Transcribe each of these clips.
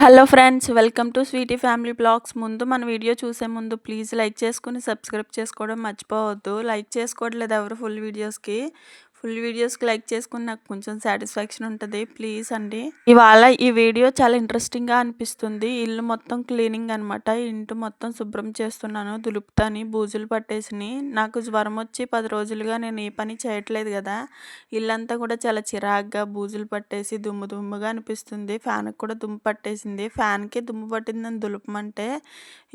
Hello friends, welcome to Sweety family blogs. ముందు మన video చూసే ముందు ప్లీజ్ లైక్ చేసుకుని సబ్స్క్రైబ్ చేసుకోవడం మర్చిపోవద్దు. లైక్ చేసుకోవట్లేదు ఎవరు ఫుల్ వీడియోస్కి లైక్ చేసుకుని నాకు కొంచెం సాటిస్ఫాక్షన్ ఉంటుంది. ప్లీజ్ అండి. ఇవాళ ఈ వీడియో చాలా ఇంట్రెస్టింగ్గా అనిపిస్తుంది. ఇల్లు మొత్తం క్లీనింగ్ అనమాట. ఇంటి మొత్తం శుభ్రం చేస్తున్నాను. దులుపుతాని బూజులు పట్టేసినాయి. నాకు జ్వరం వచ్చి 10 రోజులుగా నేను ఏ పని చేయట్లేదు కదా. ఇల్లంతా కూడా చాలా చిరాగ్గా బూజులు పట్టేసి దుమ్ముగా అనిపిస్తుంది. ఫ్యాన్కి కూడా దుమ్ము పట్టేసింది. ఫ్యాన్కి దుమ్ము పట్టిందని దులపమంటే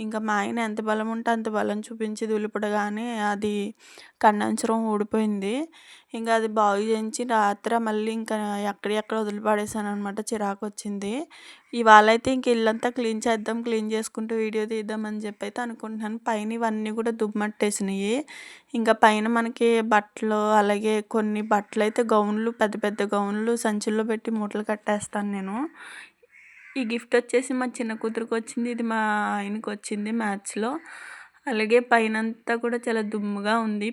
ఇంకా మా ఆయన ఎంత బలం ఉంటే అంత బలం చూపించి దులుపడగానే అది కన్నాంచరం ఊడిపోయింది. ఇంకా అది బాగు చేయించి రాత్రి మళ్ళీ ఇంకా ఎక్కడెక్కడ వదిలిపడేసాను అనమాట. చిరాకు వచ్చింది. ఇవాళ అయితే ఇంక ఇల్లంతా క్లీన్ చేసుకుంటూ వీడియో తీద్దామని చెప్పి అయితే అనుకుంటున్నాను. పైన ఇవన్నీ కూడా దుమ్మట్టేసినాయి. ఇంకా పైన మనకి బట్టలు, అలాగే కొన్ని బట్టలు అయితే గౌన్లు, పెద్ద పెద్ద గౌన్లు సంచుల్లో పెట్టి మూటలు కట్టేస్తాను నేను. ఈ గిఫ్ట్ వచ్చేసి మా చిన్న కూతురికి వచ్చింది. ఇది మా ఆయనకి వచ్చింది మ్యాచ్లో. అలాగే పైనంతా కూడా చాలా దుమ్ముగా ఉంది.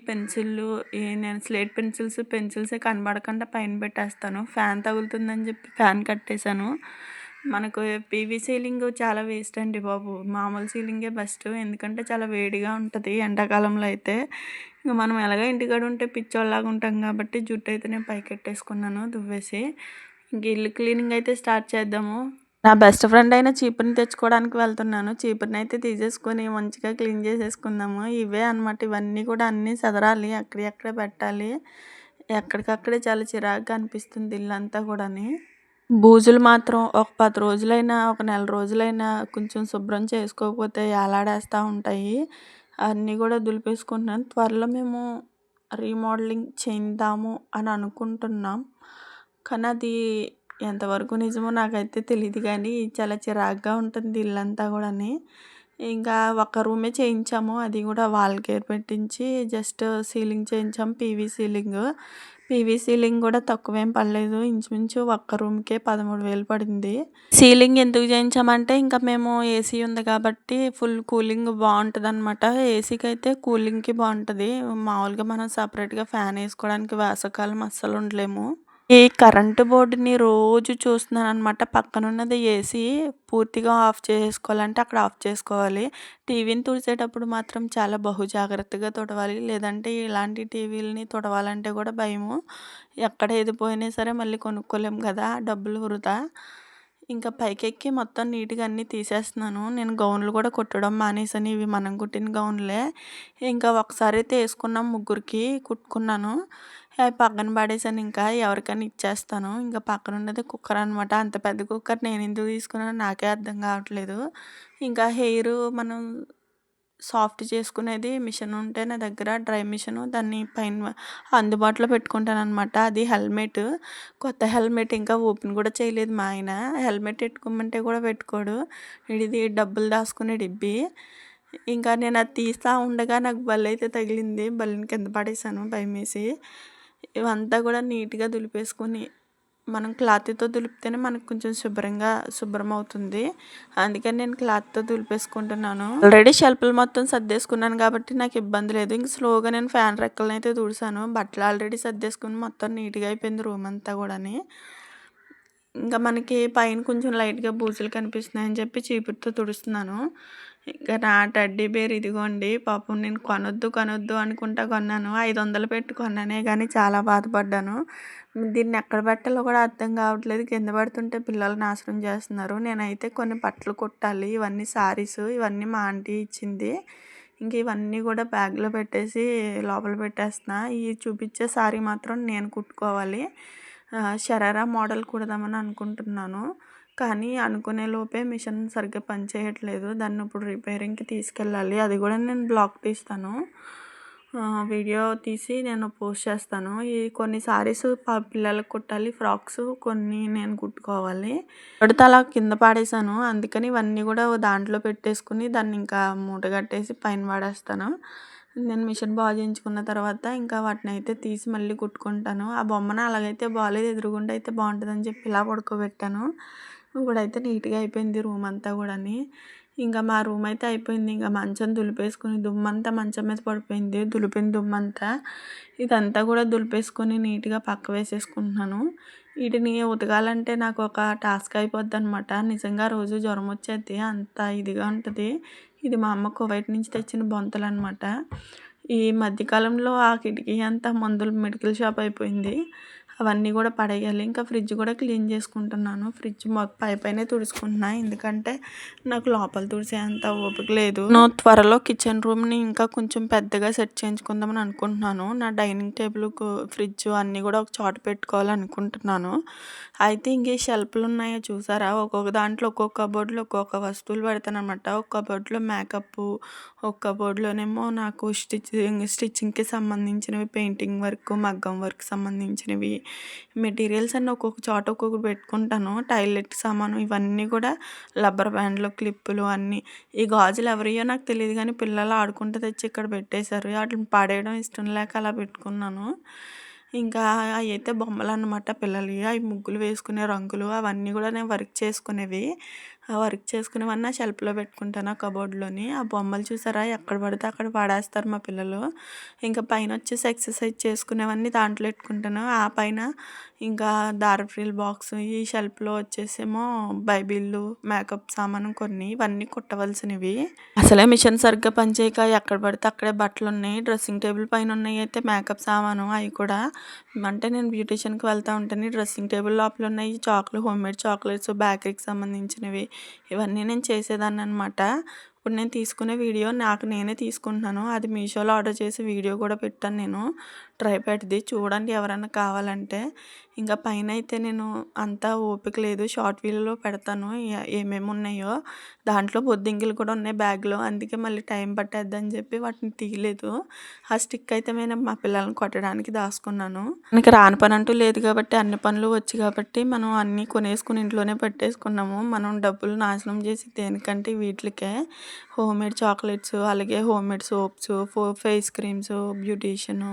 నేను స్లేట్ పెన్సిల్సే కనబడకుండా పైన పెట్టేస్తాను. ఫ్యాన్ తగులుతుందని చెప్పి ఫ్యాన్ కట్టేశాను. మనకు పీవీ సీలింగ్ చాలా వేస్ట్ అండి బాబు. మామూలు సీలింగే బెస్ట్. ఎందుకంటే చాలా వేడిగా ఉంటుంది ఎండాకాలంలో అయితే. ఇంక మనం ఎలాగ ఇంటికాడ ఉంటే పిచ్చోళ్ళలాగా ఉంటాం కాబట్టి జుట్టు అయితే నేను పైకెట్టేసుకున్నాను దువ్వేసి. ఇంక ఇల్లు క్లీనింగ్ అయితే స్టార్ట్ చేద్దాము. నా బెస్ట్ ఫ్రెండ్ అయిన చీపురుని తెచ్చుకోవడానికి వెళ్తున్నాను. చీపురుని అయితే తీసేసుకొని మంచిగా క్లీన్ చేసేసుకుందాము. ఇవే అనమాట. ఇవన్నీ కూడా అన్నీ సదరాలి, ఎక్కడెక్కడ పెట్టాలి. ఎక్కడికక్కడే చాలా చిరాకుగా అనిపిస్తుంది ఇల్లంతా కూడాని. బూజులు మాత్రం ఒక 10 రోజులైనా, ఒక నెల రోజులైనా కొంచెం శుభ్రం చేసుకోకపోతే ఏలాడేస్తూ ఉంటాయి. అన్నీ కూడా దులిపేసుకుంటున్నాను. త్వరలో మేము రీమోడలింగ్ చేద్దాము అని అనుకుంటున్నాం. కానీ అది ఎంతవరకు నిజమో నాకైతే తెలియదు, కానీ చాలా చిరాకుగా ఉంటుంది ఇల్లంతా కూడాని. ఇంకా ఒక్క రూమే చేయించాము. అది కూడా వాల్ కేర్ పెట్టించి జస్ట్ సీలింగ్ చేయించాము. పీవీ సీలింగ్ కూడా తక్కువేం పడలేదు. ఇంచుమించు ఒక్క రూమ్కే 13,000 పడింది. సీలింగ్ ఎందుకు చేయించామంటే ఇంకా మేము ఏసీ ఉంది కాబట్టి ఫుల్ కూలింగ్ బాగుంటుంది అనమాట. ఏసీకి అయితే కూలింగ్కి బాగుంటుంది. మామూలుగా మనం సపరేట్గా ఫ్యాన్ వేసుకోవడానికి వేసవకాలం అస్సలు ఉండలేము. ఈ కరెంటు బోర్డుని రోజు చూస్తున్నాను అనమాట. పక్కనున్నది ఏసీ పూర్తిగా ఆఫ్ చేసుకోవాలంటే అక్కడ ఆఫ్ చేసుకోవాలి. టీవీని తుడిచేటప్పుడు మాత్రం చాలా జాగ్రత్తగా తుడవాలి. లేదంటే ఇలాంటి టీవీలని తుడవాలంటే కూడా భయము. ఎక్కడ ఏది పోయినా సరే మళ్ళీ కొనుక్కోలేము కదా, డబ్బులు వృధా. ఇంకా పైకెక్కి మొత్తం నీట్గా అన్నీ తీసేస్తున్నాను. నేను గౌన్లు కూడా కుట్టడం మానేసాను. ఇవి మనం కుట్టిన గౌన్లే. ఇంకా ఒకసారి అయితే వేసుకున్నాం, ముగ్గురికి కుట్టుకున్నాను. అవి పక్కన పడేసాను. ఇంకా ఎవరికైనా ఇచ్చేస్తాను. ఇంకా పక్కన ఉన్నది కుక్కర్ అనమాట. అంత పెద్ద కుక్కర్ నేను ఎందుకు తీసుకున్నానో నాకే అర్థం కావట్లేదు. ఇంకా హెయిర్ మనం సాఫ్ట్ చేసుకునేది మిషన్ ఉంటే నా దగ్గర, డ్రై మిషను, దాన్ని పైన అందుబాటులో పెట్టుకుంటాను అనమాట. అది హెల్మెట్, కొత్త హెల్మెట్ ఇంకా ఓపెన్ కూడా చేయలేదు మా ఆయన. హెల్మెట్ పెట్టుకోమంటే కూడా పెట్టుకోడు. ఇది డబ్బులు దాచుకునే డిబ్బి. ఇంకా నేను అది తీస్తూ ఉండగా నాకు బల్లి అయితే తగిలింది. బల్లిని కింద పడేసాను భయమేసి. ఇవంతా కూడా నీట్గా దులిపేసుకొని మనం క్లాత్తో దులిపితేనే మనకు కొంచెం శుభ్రం అవుతుంది. అందుకని నేను క్లాత్తో దులిపేసుకుంటున్నాను. ఆల్రెడీ షెల్ఫ్లు మొత్తం సర్దేసుకున్నాను కాబట్టి నాకు ఇబ్బంది లేదు. ఇంక స్లోగా నేను ఫ్యాన్ రెక్కలను అయితే తుడిసాను. బట్టలు ఆల్రెడీ సర్దేసుకుని మొత్తం నీట్గా అయిపోయింది రూమ్ అంతా కూడాని. ఇంకా మనకి పైన కొంచెం లైట్గా బూజులు కనిపిస్తున్నాయని చెప్పి చీపురుతో తుడుస్తున్నాను. ఇంకా నా టెడ్డీ బేర్ ఇదిగోండి. పాపం నేను కొనొద్దు అనుకుంటా కొన్నాను. 500 పెట్టి కొన్నానే కానీ చాలా బాధపడ్డాను. దీన్ని ఎక్కడ పెట్టాలో కూడా అర్థం కావట్లేదు. కింద పడుతుంటే పిల్లలు నాశనం చేస్తున్నారు. నేనైతే కొన్ని బట్టలు కుట్టాలి. ఇవన్నీ శారీస్, ఇవన్నీ మా ఆంటీ ఇచ్చింది. ఇంక ఇవన్నీ కూడా బ్యాగ్లో పెట్టేసి లోపల పెట్టేస్తున్నా. ఈ చూపించే శారీ మాత్రం నేను కుట్టుకోవాలి. షరారా మోడల్ కుడదామని అనుకుంటున్నాను. కానీ అనుకునే లోపే మిషన్ సరిగ్గా పనిచేయట్లేదు. దాన్ని ఇప్పుడు రిపేరింగ్కి తీసుకెళ్ళాలి. అది కూడా నేను బ్లాగ్ తీస్తాను, వీడియో తీసి నేను పోస్ట్ చేస్తాను. ఈ కొన్ని శారీస్ పిల్లలకు కుట్టాలి, ఫ్రాక్స్ కొన్ని నేను కుట్టుకోవాలి. పడితే అలా కింద పాడేశాను. అందుకని ఇవన్నీ కూడా దాంట్లో పెట్టేసుకుని దాన్ని ఇంకా మూట కట్టేసి పైన పడేస్తాను. నేను మిషన్ బాగు చేయించుకున్న తర్వాత ఇంకా వాటిని అయితే తీసి మళ్ళీ కుట్టుకుంటాను. ఆ బొమ్మను అలాగైతే బాగాలేదు, ఎదురుగుండా అయితే బాగుంటుందని చెప్పి ఇలా పడుకోబెట్టాను. ఇప్పుడైతే నీట్‌గా అయిపోయింది రూమ్ అంతా గూడాని. ఇంకా మా రూమ్ అయితే అయిపోయింది. ఇంక మంచం దులిపేసుకొని దుమ్మంతా మంచం మీద పడిపోయింది. దులిపిన దుమ్మంతా. ఇదంతా గూడా దులిపేసుకొని నీట్‌గా పక్క వేసేసుకుంటున్నాను. వీటిని ఉతకాలంటే నాకు ఒక టాస్క్ అయిపోద్దనమాట. నిజంగా రోజు జ్వరం వచ్చేద్ది. అంత ఇదిగా ఉంటది. ఇది మా అమ్మ కువైట్ నుంచి తెచ్చిన బొంతలనమాట. ఈ మధ్య కాలంలో ఆ కిటికీ అంతా మందుల మెడికల్ షాప్ అయిపోయింది. అవన్నీ గూడా పడేయాలి. ఇంకా ఫ్రిడ్జ్ గూడా క్లీన్ చేసుకుంటున్నాను. ఫ్రిడ్జ్ పైపైనే తుడుచుకుంటున్నా. ఎందుకంటే నాకు లోపల తుడిసే అంత ఓపిక లేదు. నేను త్వరలో కిచెన్ రూమ్‌ని ఇంకా కొంచెం పెద్దగా సెట్ చేయించుకుందామని అనుకుంటున్నాను. నా డైనింగ్ టేబుల్, ఫ్రిడ్జ్ అన్నీ గూడా ఒక చోట పెట్టుకోవాలనుకుంటున్నాను. అయితే ఇంక ఈ షెల్ఫ్‌లు ఉన్నాయో చూసారా? ఒక్కొక్క దాంట్లో ఒక్కొక్క కబోర్డ్‌లో ఒక్కొక్క వస్తువులు పెడతాననమాట. ఒక కబోర్డ్‌లో మేకప్పు, ఒక కబోర్డ్‌లోనేమో నాకు స్టిచ్చింగ్‌కి సంబంధించినవి, పెయింటింగ్ వర్క్, మగ్గం వర్క్ సంబంధించినవి మెటీరియల్స్ అన్నీ ఒక్కొక్క చోట ఒక్కొక్కటి పెట్టుకుంటాను. టైలెట్ సామాను ఇవన్నీ కూడా రబ్బర్ బ్యాండ్లు, క్లిప్పులు అన్నీ. ఈ గాజులు ఎవరియ్యో నాకు తెలీదు గానీ పిల్లలు ఆడుకుంటూ తెచ్చి ఇక్కడ పెట్టేశారు. ఆటిలిని పడేయడం ఇష్టం లేక అలా పెట్టుకున్నాను. ఇంకా అయ్యయితే బొమ్మలనమాట పిల్లలియి. అవి ముగ్గులు వేసుకునే రంగులు అవన్నీ కూడా నేను వర్క్ చేసుకునేవి. ఆ వర్క్ చేసుకునేవన్నీ ఆ షెల్ఫ్‌లో పెట్టుకుంటాను ఆ కబోర్డ్‌లోని. ఆ బొమ్మలు చూసారా ఎక్కడ పడితే అక్కడ పడేస్తారు మా పిల్లలు. ఇంకా పైనొచ్చేసి ఎక్సర్సైజ్ చేసుకునేవన్నీ దాంట్లో పెట్టుకుంటాను. ఆ పైన ఇంకా దారపురీల బాక్స్, ఈ షెల్ఫ్‌లో వచ్చేసేమో బైబిళ్ళు, మేకప్ సామాను కొన్ని ఇవన్నీ కుట్టవలసినవి. అసలే మిషన్ సరిగ్గా పనిచేయక ఎక్కడ పడితే అక్కడే బట్టలున్నాయి. డ్రెస్సింగ్ టేబుల్ పైన ఉన్నయయితే మేకప్ సామాను అయి కూడా అంటే నేను బ్యూటీషియన్‌కి వెళ్తా ఉంటాను. డ్రెస్సింగ్ టేబుల్ లోపల ఉన్నాయి హోమ్‌మేడ్ చాక్లెట్స్, బేకరీకి సంబంధించినవి ఇవన్నీ నేను చేసేదాన్ననమాట. ఇప్పుడు నేను తీసుకునే వీడియో నాకు నేనే తీసుకుంటున్నాను. అది మీషోలో ఆర్డర్ చేసి వీడియో కూడా పెట్టాను నేను. ట్రైపాడ్‌ది చూడండి ఎవరైనా కావాలంటే. ఇంకా పైనైతే నేను అంతా ఓపిక లేదు. షార్ట్ వీడియోలో పెడతాను ఏమేమి ఉన్నాయో. దాంట్లో బొద్దింకలు కూడా ఉన్నాయి బ్యాగ్‌లో. అందుకే మళ్ళీ టైం పట్టేద్దని చెప్పి వాటిని తీయలేదు. ఆ స్టిక్ అయితే నేను మా పిల్లల్ని కొట్టడానికి దాసుకున్నాను. మనకి రాని పని అంటూ లేదు కాబట్టి అన్ని పనులు వచ్చు కాబట్టి మనం అన్నీ కొనేసుకుని ఇంట్లోనే పెట్టేసుకున్నాము. మనం డబ్బులు నాశనం చేసి దేనికంటే వీటిలకే. హోమ్మేడ్ చాక్లెట్స్, అలాగే homemade soaps, face creams, beautician,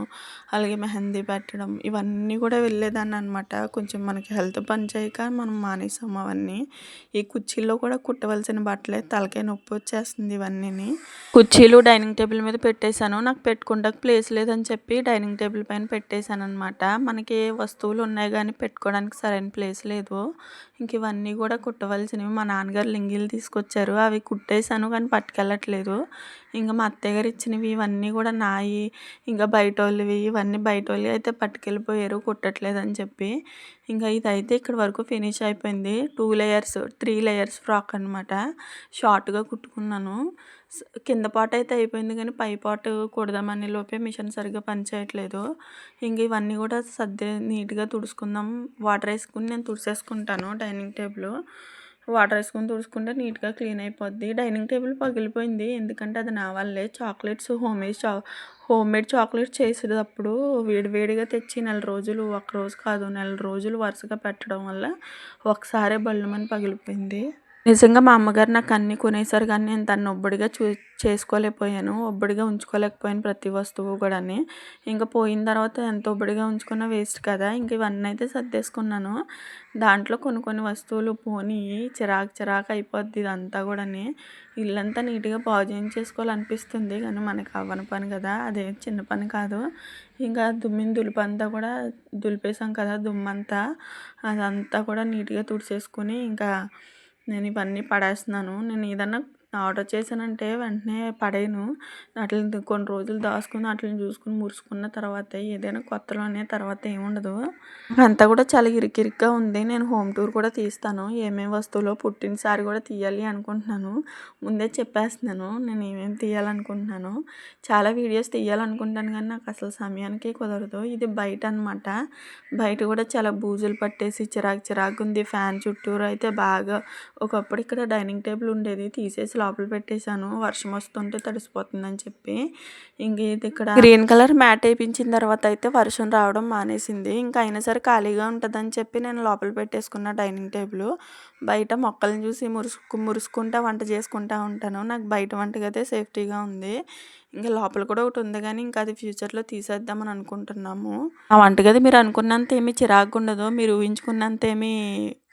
అలాగే మెహందీ పెట్టడం ఇవన్నీ కూడా వెళ్ళేదాన్ననమాట. కొంచెం మనకి హెల్త్ పని చేయక మనం మానేసాము అవన్నీ. ఈ కుర్చీల్లో కూడా కుట్టవలసిన బట్టలే తలకాయ నొప్పి వచ్చేస్తుంది ఇవన్నీని. కుర్చీలు డైనింగ్ టేబుల్ మీద పెట్టేశాను. నాకు పెట్టుకుంటానికి ప్లేస్ లేదని చెప్పి డైనింగ్ టేబుల్ పైన పెట్టేశాననమాట. మనకి వస్తువులు ఉన్నాయి కానీ పెట్టుకోవడానికి సరైన ప్లేస్ లేదు. ఇంక ఇవన్నీ కూడా కుట్టవలసినవి. మా నాన్నగారు లింగీలు తీసుకొచ్చారు. అవి కుట్టేశాను కానీ పట్టుకెళ్ళట్లేదు. ఇంక మా అత్తయ్య గారు ఇచ్చినవి ఇవన్నీ కూడా నాయి. ఇంకా బయటోళ్ళవి ఇవన్నీ బయటోళ్ళవి అయితే పట్టుకెళ్ళిపోయారు కుట్టట్లేదని చెప్పి. ఇంకా ఇదైతే ఇక్కడి వరకు ఫినిష్ అయిపోయింది. 3 లేయర్స్ ఫ్రాక్ అనమాట. షార్ట్‌గా కుట్టుకున్నాను. కింద పార్ట్ అయితే అయిపోయింది కానీ పై పార్ట్ కుడదామనే లోపే మిషన్ సరిగ్గా పనిచేయట్లేదు. ఇంక ఇవన్నీ కూడా నీట్‌గా తుడుచుకుందాం. వాటర్ వేసుకుని నేను తుడిచేసుకుంటాను డైనింగ్ టేబుల్. వాటర్ వేసుకొని తుడుచుకుంటే నీట్‌గా క్లీన్ అయిపోద్ది. డైనింగ్ టేబుల్ పగిలిపోయింది. ఎందుకంటే అది నా వల్లే. హోమ్మేడ్ చాక్లెట్స్ చేసేటప్పుడు వేడివేడిగా తెచ్చి నెల రోజులు, ఒక్కరోజు కాదు నెల రోజులు వరుసగా పెట్టడం వల్ల ఒకసారే బల్లుమని పగిలిపోయింది. నిజంగా మా అమ్మగారు నాకు అన్నీ కొనేసారు కానీ నేను దాన్ని ఒబ్బడిగా చేసుకోలేకపోయాను. ఒబ్బడిగా ఉంచుకోలేకపోయాను ప్రతి వస్తువు కూడాని. ఇంకా పోయిన తర్వాత ఎంత ఒబ్బడిగా ఉంచుకున్నా వేస్ట్ కదా! ఇంక ఇవన్నీ అయితే సర్దేసుకున్నాను. దాంట్లో కొన్ని కొన్ని వస్తువులు పోనియి చిరాకు అయిపోద్ది ఇదంతా కూడాని. ఇల్లంతా నీట్‌గా బాగు చేయించేసుకోవాలనిపిస్తుంది కానీ మనకు అవ్వని పని కదా! అదేం చిన్న పని కాదు. ఇంకా దుమ్మిన దులుపంతా కూడా దులిపేసాం కదా దుమ్మంతా. అదంతా కూడా నీట్‌గా తుడిచేసుకొని ఇంకా నేను ఇవన్నీ పడేస్తున్నాను. నేను ఏదన్నా ఆర్డర్ చేశానంటే వెంటనే పడేయను. ఆటిల్ని కొన్ని రోజులు దాసుకొని ఆటిల్ని చూసుకొని మురుసుకున్న తర్వాతే ఏదైనా కొత్తలోనే తర్వాత ఏముండదు. అంతా కూడా చాలా ఇరుకిరుగ్గా ఉంది. నేను హోమ్ టూర్ కూడా తీస్తాను. ఏమేమి వస్తువులో పుట్టినసారి కూడా తీయాలి అనుకుంటున్నాను. ముందే చెప్పేస్తున్నాను నేను ఏమేమి తీయాలనుకుంటున్నానో. చాలా వీడియోస్ తీయాలనుకుంటాను కానీ నాకు అసలు సమయానికి కుదరదు. ఇది బయట అనమాట. బయట కూడా చాలా బూజులు పట్టేసి చిరాకుగా ఉంది. ఫ్యాన్ చుట్టూరు అయితే బాగా ఒకప్పుడు ఇక్కడ డైనింగ్ టేబుల్ ఉండేది. తీసేసి లోపల పెట్టేశాను. వర్షం వస్తుంటే తడిసిపోతుందని చెప్పి. ఇంక ఇది ఇక్కడ గ్రీన్ కలర్ మ్యాట్ వేయించిన తర్వాత అయితే వర్షం రావడం మానేసింది. ఇంకా అయినా సరే ఖాళీగా ఉంటుందని చెప్పి నేను లోపల పెట్టేసుకున్న డైనింగ్ టేబుల్. బయట మొక్కలను చూసి మురుసుకుంటా వంట చేసుకుంటా ఉంటాను. నాకు బయట వంటగదే సేఫ్టీగా ఉంది. ఇంకా లోపల కూడా ఒకటి ఉంది కానీ ఇంకా అది ఫ్యూచర్‌లో తీసేద్దామని అనుకుంటున్నాము. ఆ వంటగది మీరు అనుకున్నంత ఏమీ చిరాకుగా ఉండదు. మీరు ఊహించుకున్నంత ఏమీ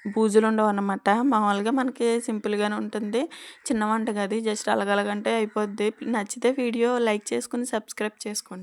బూజులుండవనమాట. మామూలుగా మనకి సింపుల్‌గానే ఉంటుంది. చిన్న వంటగది జస్ట్ అలగలగంటే అయిపోద్ది. నచ్చితే వీడియో లైక్ చేసుకొని సబ్స్క్రైబ్ చేసుకోండి.